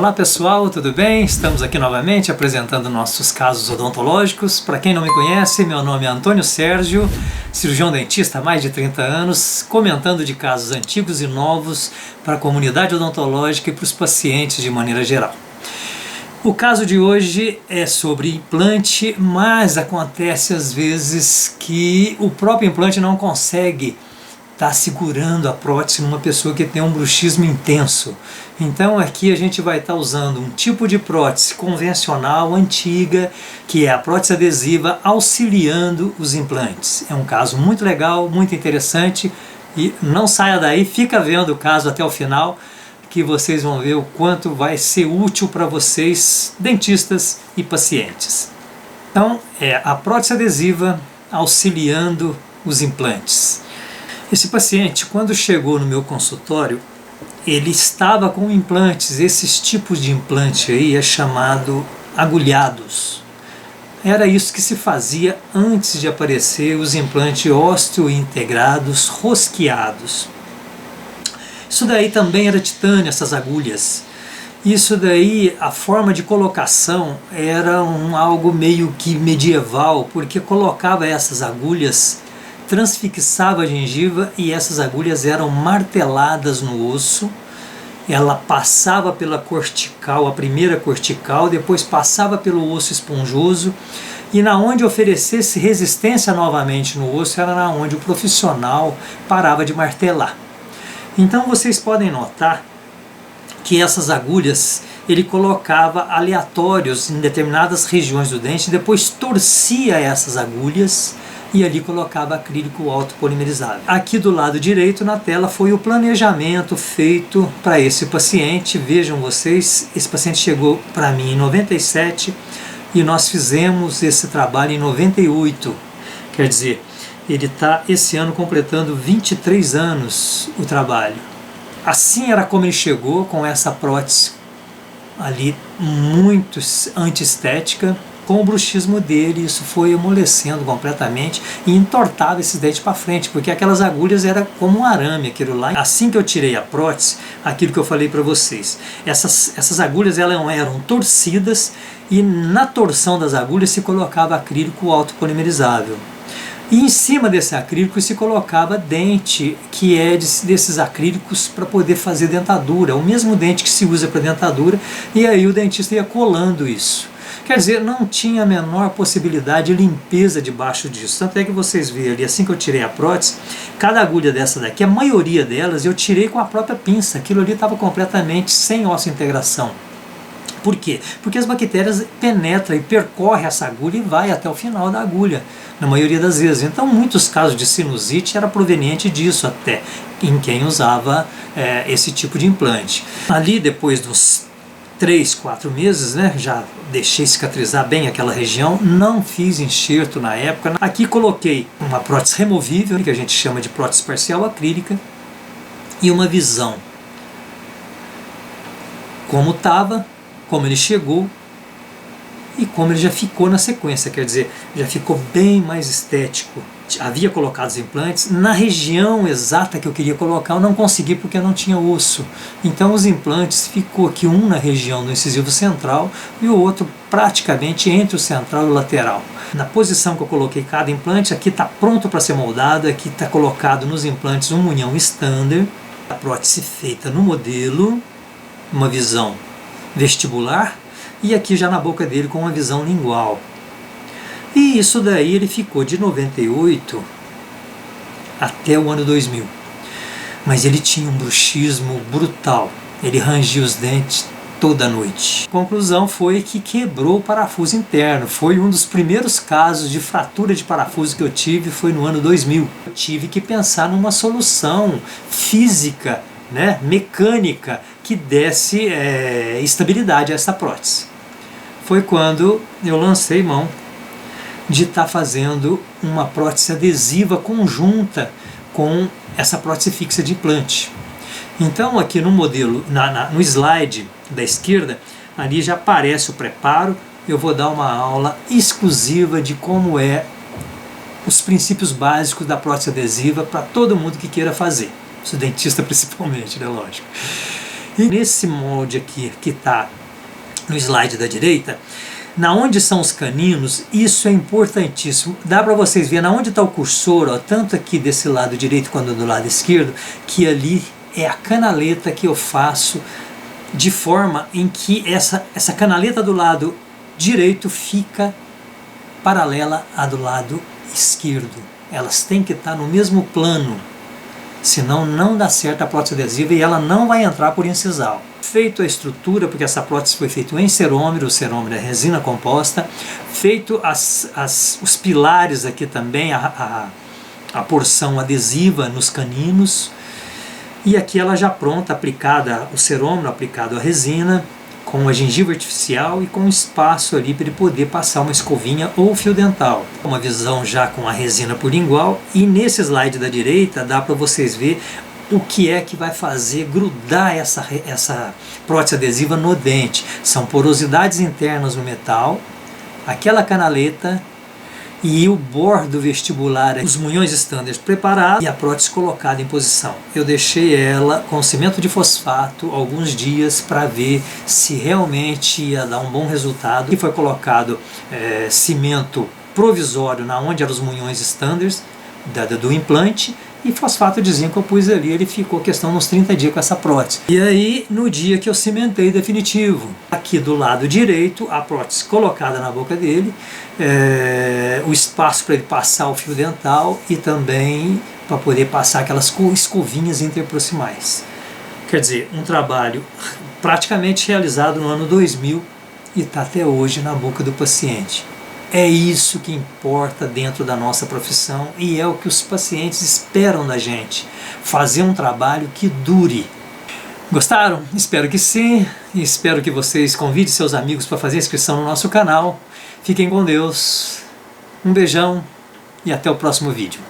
Olá pessoal, tudo bem? Estamos aqui novamente apresentando nossos casos odontológicos. Para quem não me conhece, meu nome é Antônio Sérgio, cirurgião dentista há mais de 30 anos, comentando de casos antigos e novos para a comunidade odontológica e para os pacientes de maneira geral. O caso de hoje é sobre implante, mas acontece às vezes que o próprio implante não consegue estar segurando a prótese numa pessoa que tem um bruxismo intenso. Então aqui a gente vai estar usando um tipo de prótese convencional, antiga, que é a prótese adesiva, auxiliando os implantes. É um caso muito legal, muito interessante, e não saia daí, fica vendo o caso até o final, que vocês vão ver o quanto vai ser útil para vocês, dentistas e pacientes. Então é a prótese adesiva auxiliando os implantes. Esse paciente, quando chegou no meu consultório, ele estava com implantes. Esses tipos de implante aí é chamado agulhados. Era isso que se fazia antes de aparecer os implantes ósseo-integrados rosqueados. Isso daí também era titânio, essas agulhas. Isso daí, a forma de colocação era algo meio que medieval, porque colocava essas agulhas, transfixava a gengiva e essas agulhas eram marteladas no osso. Ela passava pela cortical, a primeira cortical, depois passava pelo osso esponjoso, e na onde oferecesse resistência novamente no osso era na onde o profissional parava de martelar. Então vocês podem notar que essas agulhas ele colocava aleatórios em determinadas regiões do dente, depois torcia essas agulhas e ali colocava acrílico autopolimerizável. Aqui do lado direito na tela foi o planejamento feito para esse paciente. Vejam vocês, esse paciente chegou para mim em 97 e nós fizemos esse trabalho em 98. Quer dizer, ele está esse ano completando 23 anos o trabalho. Assim era como ele chegou, com essa prótese ali muito antiestética. Com o bruxismo dele, isso foi amolecendo completamente e entortava esses dentes para frente, porque aquelas agulhas era como um arame, aquilo lá. Assim que eu tirei a prótese, aquilo que eu falei para vocês, essas agulhas eram torcidas e na torção das agulhas se colocava acrílico autopolimerizável. E em cima desse acrílico se colocava dente, que é desses acrílicos para poder fazer dentadura, o mesmo dente que se usa para dentadura, e aí o dentista ia colando isso. Quer dizer, não tinha a menor possibilidade de limpeza debaixo disso. Tanto é que vocês veem ali, assim que eu tirei a prótese, cada agulha dessa daqui, a maioria delas eu tirei com a própria pinça. Aquilo ali estava completamente sem osso-integração. Por quê? Porque as bactérias penetram e percorrem essa agulha e vai até o final da agulha, na maioria das vezes. Então, muitos casos de sinusite era proveniente disso até, em quem usava esse tipo de implante. Ali, depois dos 3, 4 meses, né, já deixei cicatrizar bem aquela região, não fiz enxerto na época. Aqui coloquei uma prótese removível, que a gente chama de prótese parcial acrílica, e uma visão. Como estava, como ele chegou e como ele já ficou na sequência, quer dizer, já ficou bem mais estético. Havia colocado os implantes na região exata que eu queria colocar, eu não consegui porque eu não tinha osso. Então os implantes ficou aqui, um na região do incisivo central e o outro praticamente entre o central e o lateral. Na posição que eu coloquei cada implante, aqui está pronto para ser moldado, aqui está colocado nos implantes um munhão standard, a prótese feita no modelo, uma visão vestibular, e aqui já na boca dele com uma visão lingual. E isso daí ele ficou de 98 até o ano 2000. Mas ele tinha um bruxismo brutal. Ele rangia os dentes toda noite. A conclusão foi que quebrou o parafuso interno. Foi um dos primeiros casos de fratura de parafuso que eu tive, foi no ano 2000. Eu tive que pensar numa solução física, né, mecânica, que desse estabilidade a essa prótese. Foi quando eu lancei mão de estar fazendo uma prótese adesiva conjunta com essa prótese fixa de implante. Então aqui no modelo, no slide da esquerda, ali já aparece o preparo. Eu vou dar uma aula exclusiva de como os princípios básicos da prótese adesiva para todo mundo que queira fazer, os dentistas principalmente, né, lógico. E nesse molde aqui, que está no slide da direita, na onde são os caninos, isso é importantíssimo. Dá para vocês verem, na onde está o cursor, ó, tanto aqui desse lado direito quanto do lado esquerdo, que ali é a canaleta que eu faço de forma em que essa canaleta do lado direito fica paralela à do lado esquerdo. Elas têm que estar no mesmo plano, senão não dá certo a prótese adesiva e ela não vai entrar por incisal. Feito a estrutura, porque essa prótese foi feita em cerômero, o cerômero é resina composta, feito os pilares aqui também, a porção adesiva nos caninos, e aqui ela já pronta, aplicada o cerômero, aplicado a resina, com a gengiva artificial e com espaço ali para ele poder passar uma escovinha ou fio dental. Uma visão já com a resina por lingual, e nesse slide da direita dá para vocês ver o que é que vai fazer grudar essa prótese adesiva no dente. São porosidades internas no metal, aquela canaleta e o bordo vestibular, os munhões standard preparados e a prótese colocada em posição. Eu deixei ela com cimento de fosfato alguns dias para ver se realmente ia dar um bom resultado. E foi colocado cimento provisório na onde eram os munhões standards do implante, e fosfato de zinco eu pus ali, ele ficou questão de uns 30 dias com essa prótese. E aí, no dia que eu cimentei definitivo, aqui do lado direito, a prótese colocada na boca dele, o espaço para ele passar o fio dental e também para poder passar aquelas escovinhas interproximais. Quer dizer, um trabalho praticamente realizado no ano 2000 e está até hoje na boca do paciente. É isso que importa dentro da nossa profissão e é o que os pacientes esperam da gente. Fazer um trabalho que dure. Gostaram? Espero que sim. E espero que vocês convidem seus amigos para fazer inscrição no nosso canal. Fiquem com Deus. Um beijão e até o próximo vídeo.